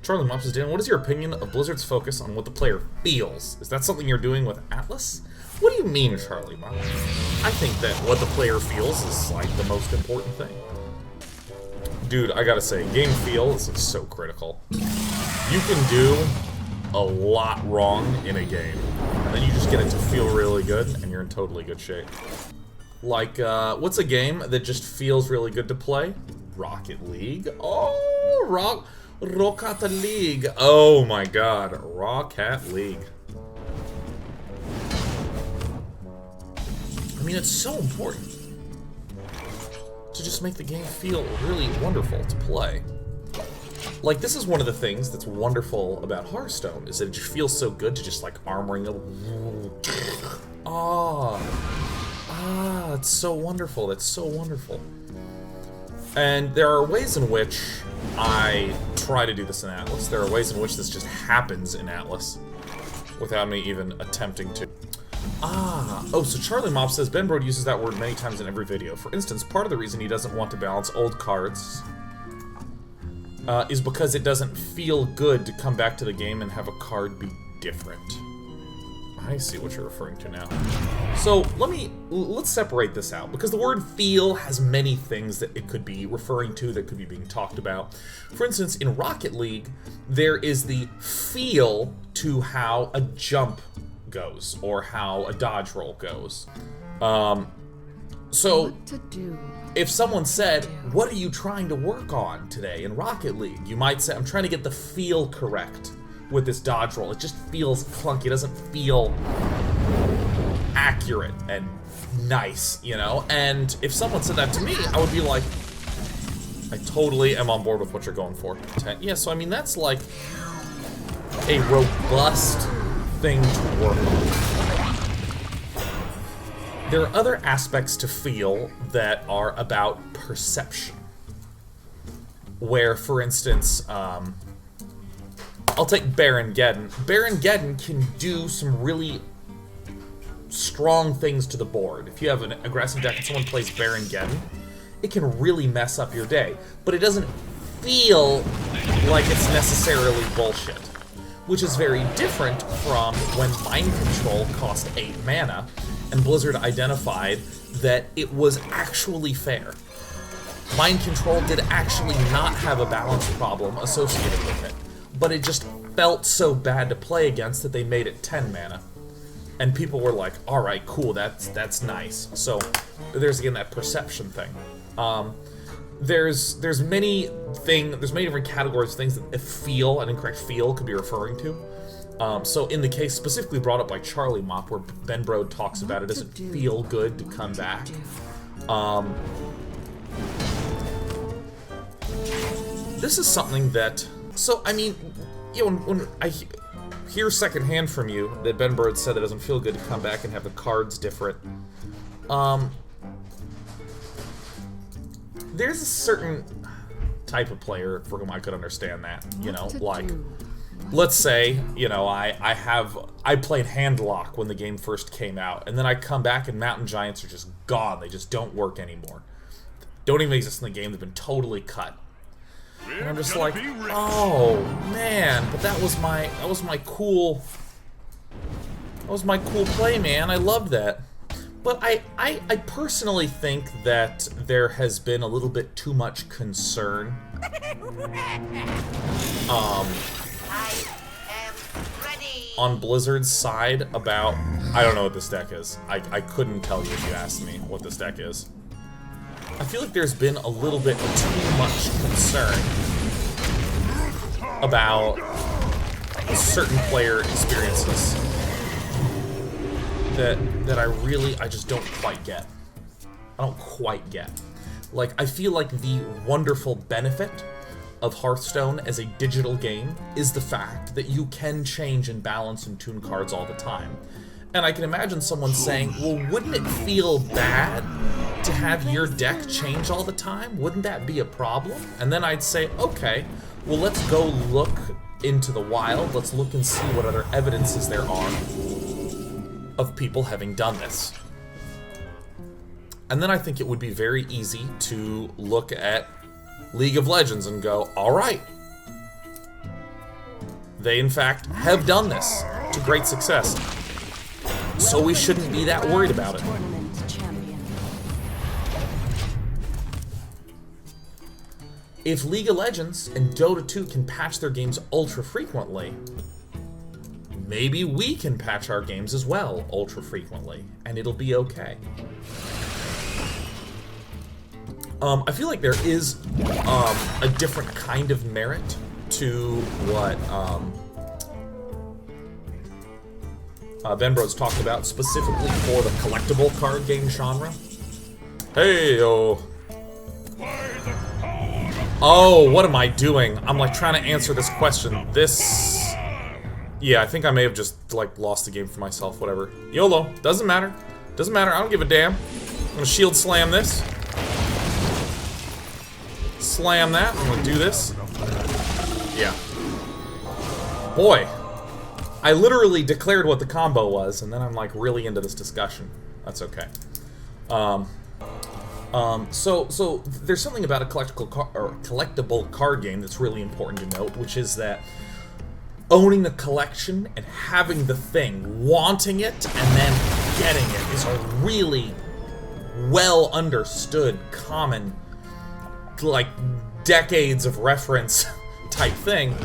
Charlie Mops is down. What is your opinion of Blizzard's focus on what the player feels? Is that something you're doing with Atlas? What do you mean, Charlie Mops? I think that what the player feels is, like, the most important thing. Dude, I gotta say, game feel is so critical. You can do a lot wrong in a game, and then you just get it to feel really good, and you're in totally good shape. Like, what's a game that just feels really good to play? Rocket League. Oh, Rocket League. Oh my god, Rocket League. I mean, it's so important to just make the game feel really wonderful to play. Like, this is one of the things that's wonderful about Hearthstone, is that it just feels so good to just, like, armoring it's so wonderful. That's so wonderful. And there are ways in which I try to do this in Atlas. There are ways in which this just happens in Atlas without me even attempting to. Oh, so Charlie Mop says Ben Brode uses that word many times in every video. For instance, part of the reason he doesn't want to balance old cards is because it doesn't feel good to come back to the game and have a card be different. I see what you're referring to now. So let's separate this out, because the word feel has many things that it could be referring to, that could be being talked about. For instance, in Rocket League, there is the feel to how a jump goes, or how a dodge roll goes. So if someone said, what are you trying to work on today in Rocket League? You might say, I'm trying to get the feel correct with this dodge roll. It just feels clunky. It doesn't feel accurate and nice, you know? And if someone said that to me, I would be like, I totally am on board with what you're going for. Yeah, so I mean, that's like a robust thing to work on. There are other aspects to feel that are about perception. Where, for instance, I'll take Baron Geddon. Baron Geddon can do some really strong things to the board. If you have an aggressive deck and someone plays Baron Geddon, it can really mess up your day. But it doesn't feel like it's necessarily bullshit. Which is very different from when Mind Control cost 8 mana, and Blizzard identified that it was actually fair. Mind Control did actually not have a balance problem associated with it, but it just felt so bad to play against that they made it 10 mana. And people were like, alright, cool, that's nice. So there's again that perception thing. There's many different categories of things that a feel, an incorrect feel, could be referring to. So in the case specifically brought up by Charlie Mop, where Ben Brode talks about it doesn't feel good to come back. This is something that, so I mean, you know, when I hear secondhand from you that Ben Brode said it doesn't feel good to come back and have the cards different, there's a certain type of player for whom I could understand that, you know, like, let's say, you know, I played Handlock when the game first came out, and then I come back and Mountain Giants are just gone, they just don't work anymore. Don't even exist in the game, they've been totally cut. And I'm just like, oh man, but that was my cool play, man. I loved that. But I personally think that there has been a little bit too much concern. On Blizzard's side about, I don't know what this deck is. I couldn't tell you if you asked me what this deck is. I feel like there's been a little bit too much concern about certain player experiences that I just don't quite get. I don't quite get. Like, I feel like the wonderful benefit of Hearthstone as a digital game is the fact that you can change and balance and tune cards all the time. And I can imagine someone saying, well, wouldn't it feel bad to have your deck change all the time? Wouldn't that be a problem? And then I'd say, okay, well, let's go look into the wild. Let's look and see what other evidences there are of people having done this. And then I think it would be very easy to look at League of Legends and go, all right, They, in fact, have done this to great success. So we shouldn't be that worried about it. If League of Legends and Dota 2 can patch their games ultra frequently, maybe we can patch our games as well ultra frequently, and it'll be okay. I feel like there is a different kind of merit to what Venbro's talking about, specifically for the collectible card game genre. Hey-o. Oh, what am I doing? I'm like trying to answer this question. Yeah, I think I may have just like lost the game for myself, whatever. YOLO, doesn't matter. Doesn't matter, I don't give a damn. I'm gonna shield slam this. Slam that, I'm gonna do this. Yeah. Boy, I literally declared what the combo was, and then I'm like really into this discussion. That's okay. So there's something about a collectible card game that's really important to note, which is that owning the collection and having the thing, wanting it, and then getting it is a really well understood, common, like decades of reference type thing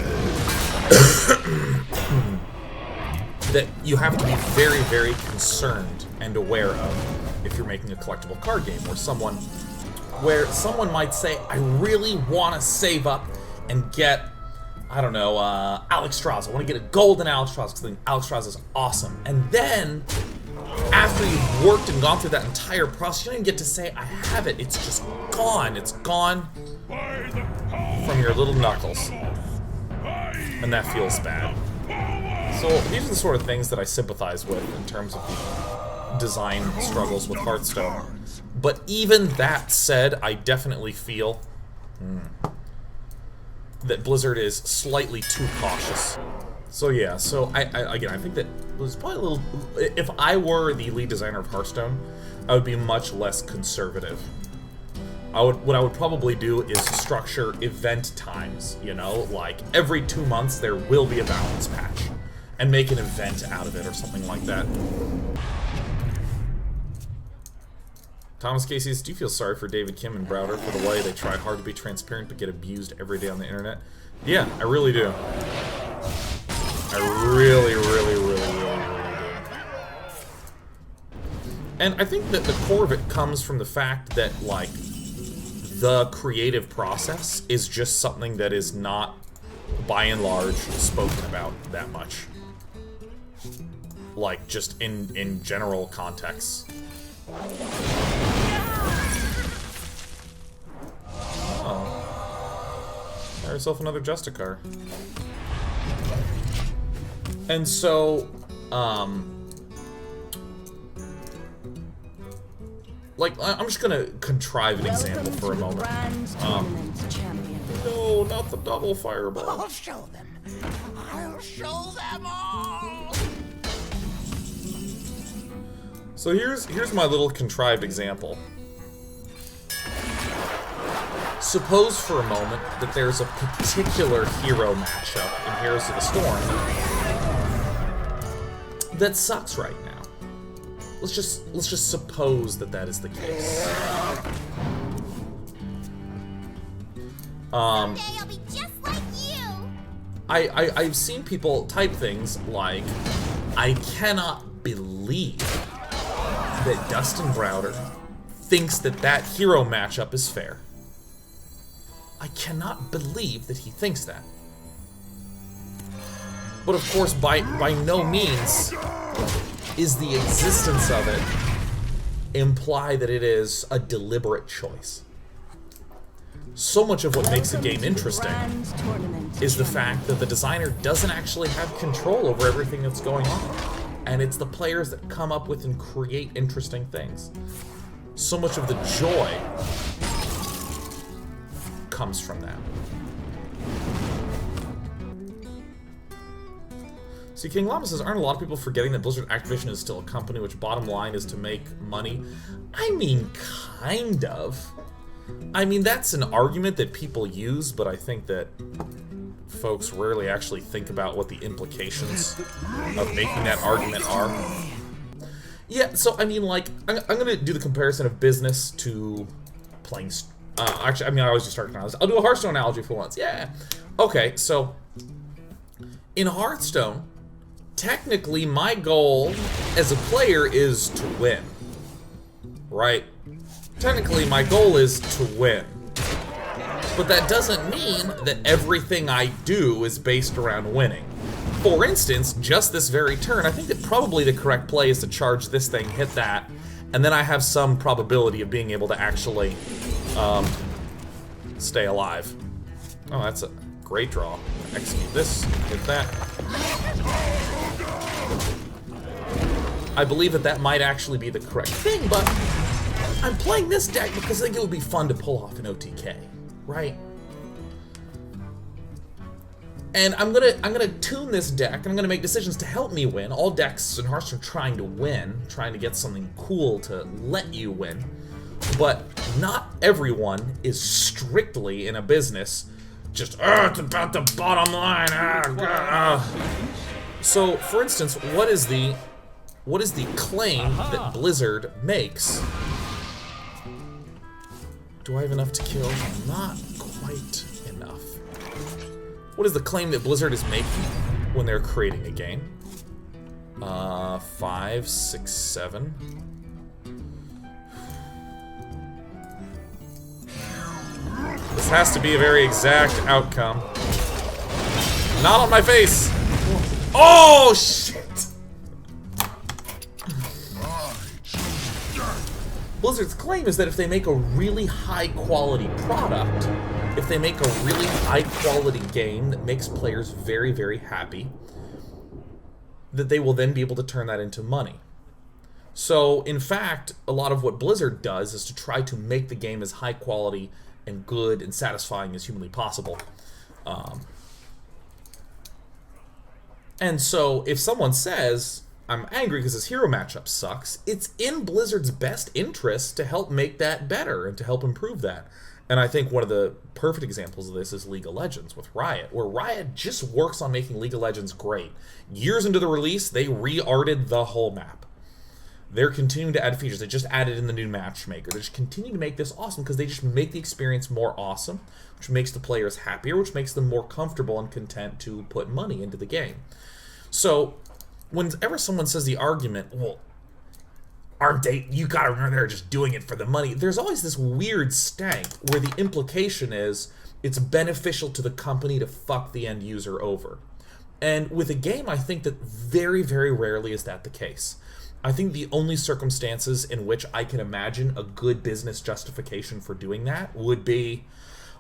that you have to be very, very concerned and aware of if you're making a collectible card game, where someone might say, I really want to save up and get, I don't know, Alexstrasza. I want to get a golden Alexstrasza because I think Alexstrasza is awesome. And then, after you've worked and gone through that entire process, you don't even get to say, I have it. It's just gone. It's gone from your little knuckles. And that feels bad. So these are the sort of things that I sympathize with in terms of the design struggles with Hearthstone. But even that said, I definitely feel that Blizzard is slightly too cautious. So yeah, so I think that was probably a little... If I were the lead designer of Hearthstone, I would be much less conservative. What I would probably do is structure event times, you know? Like, every 2 months there will be a balance patch. And make an event out of it or something like that. Thomas Casey says, do you feel sorry for David Kim and Browder for the way they try hard to be transparent but get abused every day on the internet? Yeah, I really do. I really do. And I think that the core of it comes from the fact that, like, the creative process is just something that is not, by and large, spoken about that much. Like, just in general contexts. Oh. Buy yourself another Justicar. And so, like, I'm just gonna contrive an example for a moment. No, not the double fireball. I'll show them. I'll show them all. So here's my little contrived example. Suppose for a moment that there's a particular hero matchup in Heroes of the Storm that sucks right now. Let's just suppose that that is the case. Someday I'll be just like you. I've seen people type things like, I cannot believe that Dustin Browder thinks that that hero matchup is fair. I cannot believe that he thinks that. But of course, by no means is the existence of it imply that it is a deliberate choice. So much of what makes a game interesting is the fact that the designer doesn't actually have control over everything that's going on. And it's the players that come up with and create interesting things. So much of the joy comes from that. See, King Llama says, aren't a lot of people forgetting that Blizzard Activision is still a company which bottom line is to make money? I mean, kind of. I mean, that's an argument that people use, but I think that folks rarely actually think about what the implications of making that argument are. Yeah, so I mean, like, I'm gonna do the comparison of business to playing. Actually, I mean, I always just start analogies. I'll do a Hearthstone analogy for once. Yeah. Okay, so in Hearthstone, technically, my goal as a player is to win. Right? Technically, my goal is to win. But that doesn't mean that everything I do is based around winning. For instance, just this very turn, I think that probably the correct play is to charge this thing, hit that, and then I have some probability of being able to actually stay alive. Oh, that's a great draw. Execute this, hit that. I believe that that might actually be the correct thing, but I'm playing this deck because I think it would be fun to pull off an OTK, right? And I'm gonna tune this deck, and I'm gonna make decisions to help me win. All decks in Hearthstone are trying to win, trying to get something cool to let you win. But not everyone is strictly in a business just, it's about the bottom line. So, for instance, what is the claim that Blizzard makes? Do I have enough to kill? Not quite enough. What is the claim that Blizzard is making when they're creating a game? 5, 6, 7. This has to be a very exact outcome. Not on my face! Oh, shit! Blizzard's claim is that if they make a really high-quality product, if they make a really high-quality game that makes players very, very happy, that they will then be able to turn that into money. So, in fact, a lot of what Blizzard does is to try to make the game as high-quality and good and satisfying as humanly possible. And so, if someone says, I'm angry because this hero matchup sucks, it's in Blizzard's best interest to help make that better and to help improve that. And I think one of the perfect examples of this is League of Legends with Riot, where Riot just works on making League of Legends great. Years into the release, they re-arted the whole map. They're continuing to add features. They just added in the new matchmaker. They just continue to make this awesome because they just make the experience more awesome, which makes the players happier, which makes them more comfortable and content to put money into the game. So, whenever someone says the argument, well, aren't they, you gotta remember they're just doing it for the money, there's always this weird stank where the implication is it's beneficial to the company to fuck the end user over. And with a game, I think that very, very rarely is that the case. I think the only circumstances in which I can imagine a good business justification for doing that would be,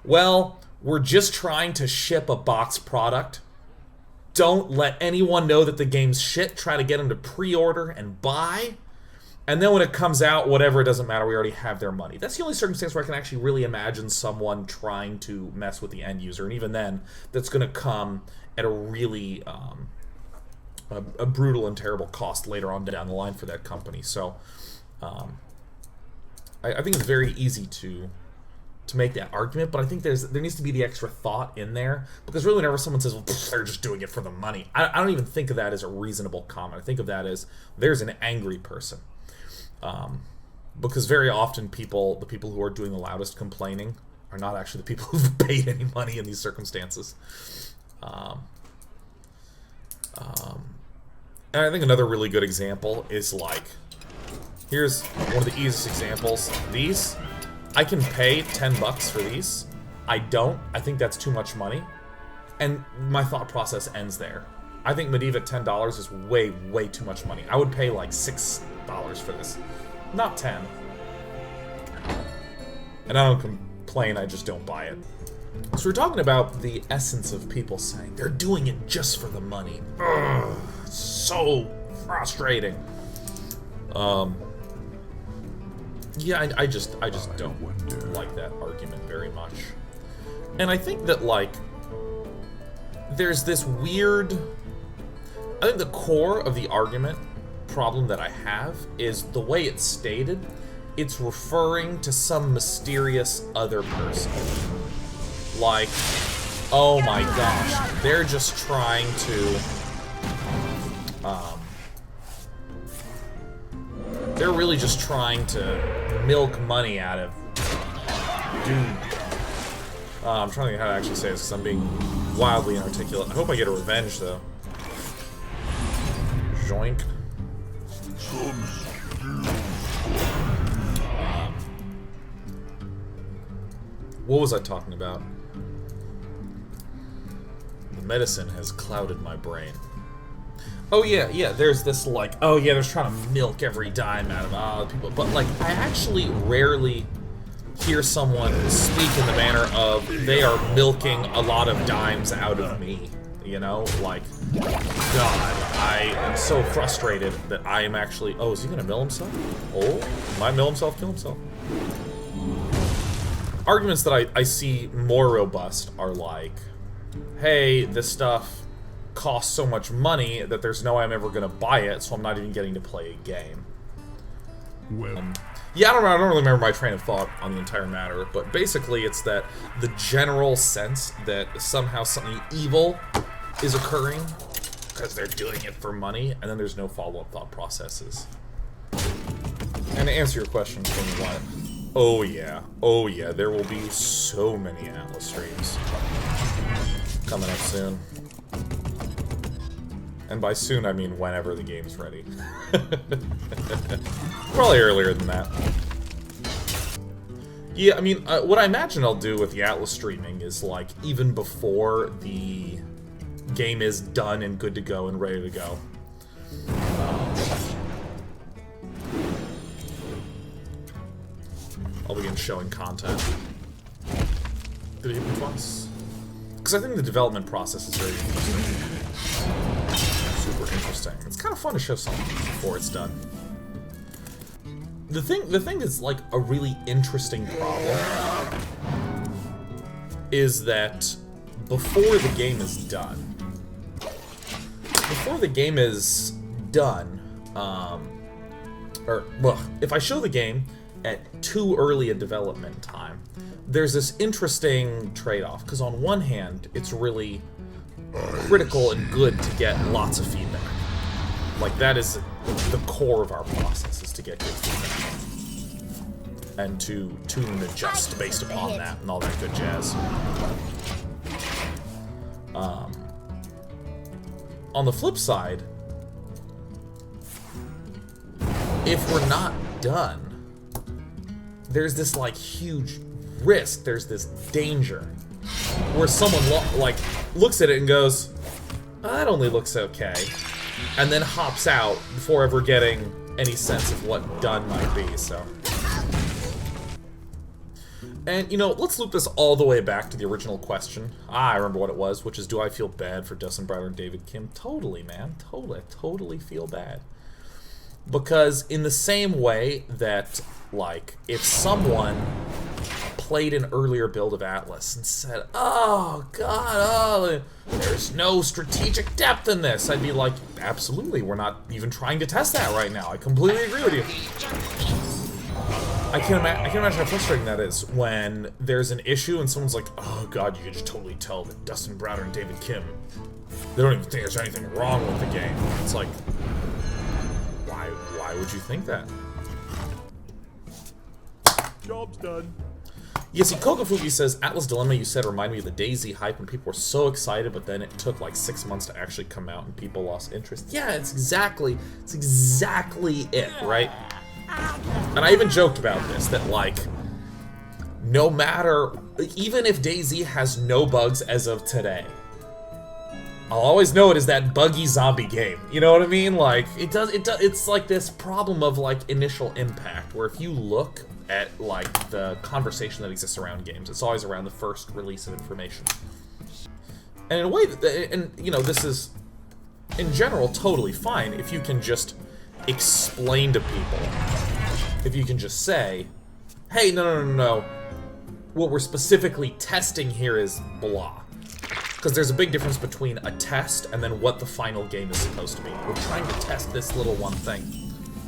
well, we're just trying to ship a box product. Don't let anyone know that the game's shit. Try to get them to pre-order and buy. And then when it comes out, whatever, it doesn't matter. We already have their money. That's the only circumstance where I can actually really imagine someone trying to mess with the end user. And even then, that's going to come at a really a brutal and terrible cost later on down the line for that company. So I think it's very easy to make that argument, but I think there needs to be the extra thought in there, because really whenever someone says, well, they're just doing it for the money, I don't even think of that as a reasonable comment. I think of that as there's an angry person. Because very often the people who are doing the loudest complaining are not actually the people who've paid any money in these circumstances. And I think another really good example is like, here's one of the easiest examples. These, I can pay 10 bucks for these. I don't. I think that's too much money. And my thought process ends there. I think Medivh at $10 is way, way too much money. I would pay like $6 for this. Not 10. And I don't complain, I just don't buy it. So we're talking about the essence of people saying they're doing it just for the money. Ugh, so frustrating. Yeah, I just don't like that argument very much. And I think that, like, there's this weird... I think the core of the argument problem that I have is the way it's stated. It's referring to some mysterious other person. Like, Oh my gosh. They're just trying to... they're really just trying to milk money out of... Dude. I'm trying to think how to actually say this, because I'm being wildly inarticulate. I hope I get a revenge, though. Joink. What was I talking about? The medicine has clouded my brain. Oh yeah, there's this like, oh yeah, they're trying to milk every dime out of people. But like, I actually rarely hear someone speak in the manner of, they are milking a lot of dimes out of me. You know? Like, God, I am so frustrated that I am actually... Oh, is he gonna mill himself? Oh, might mill himself, kill himself. Arguments that I see more robust are like, hey, this stuff costs so much money that there's no way I'm ever gonna buy it, so I'm not even getting to play a game. Well... Yeah, I don't really remember my train of thought on the entire matter, but basically it's that the general sense that somehow something evil is occurring because they're doing it for money, and then there's no follow-up thought processes. And to answer your question, what? Oh yeah, there will be so many Atlas streams coming up soon. And by soon, I mean whenever the game's ready. Probably earlier than that. Yeah, I mean, what I imagine I'll do with the Atlas streaming is, like, even before the game is done and good to go and ready to go. I'll begin showing content. Did it hit me twice? Because I think the development process is very interesting. Super interesting. It's kind of fun to show something before it's done. The thing that's like a really interesting problem is that before the game is done, if I show the game at too early a development time, there's this interesting trade-off, because on one hand, it's really critical and good to get lots of feedback. Like, that is the core of our process, is to get good feedback. And to tune and adjust based upon that and all that good jazz. On the flip side, if we're not done, there's this, like, huge risk, there's this danger, where someone, looks at it and goes, that only looks okay, and then hops out before ever getting any sense of what done might be, so. And, you know, let's loop this all the way back to the original question. I remember what it was, which is, do I feel bad for Dustin Browder and David Kim? Totally, man. Totally. I totally feel bad. Because in the same way that, like, if someone played an earlier build of Atlas and said, oh, God, there's no strategic depth in this, I'd be like, absolutely, we're not even trying to test that right now. I completely agree with you. I can imagine how frustrating that is when there's an issue and someone's like, oh God, you can just totally tell that Dustin Browder and David Kim, they don't even think there's anything wrong with the game. It's like, why would you think that? Job's done. Yeah, see, Kokofuki says, Atlas Dilemma you said reminded me of the DayZ hype when people were so excited, but then it took like 6 months to actually come out and people lost interest. Yeah, it's exactly it, right? And I even joked about this, that like, no matter, even if DayZ has no bugs as of today, I'll always know it as that buggy zombie game. You know what I mean? Like, it's like this problem of like initial impact, where if you look at like the conversation that exists around games, it's always around the first release of information. And in a way, and you know, this is, in general, totally fine if you can just explain to people, if you can just say, hey, no, what we're specifically testing here is blah. Because there's a big difference between a test and then what the final game is supposed to be. We're trying to test this little one thing.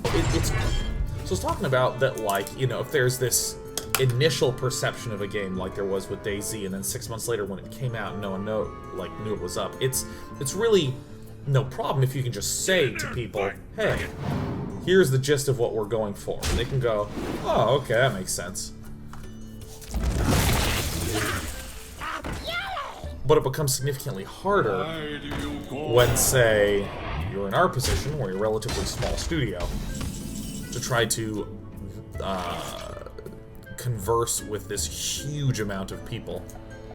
So I was talking about that, like, you know, if there's this initial perception of a game like there was with DayZ, and then 6 months later when it came out, no one knew it was up. It's really no problem if you can just say to people, hey, here's the gist of what we're going for. And they can go, oh, okay, that makes sense. But it becomes significantly harder when, say, you're in our position, where you're a relatively small studio, to try to converse with this huge amount of people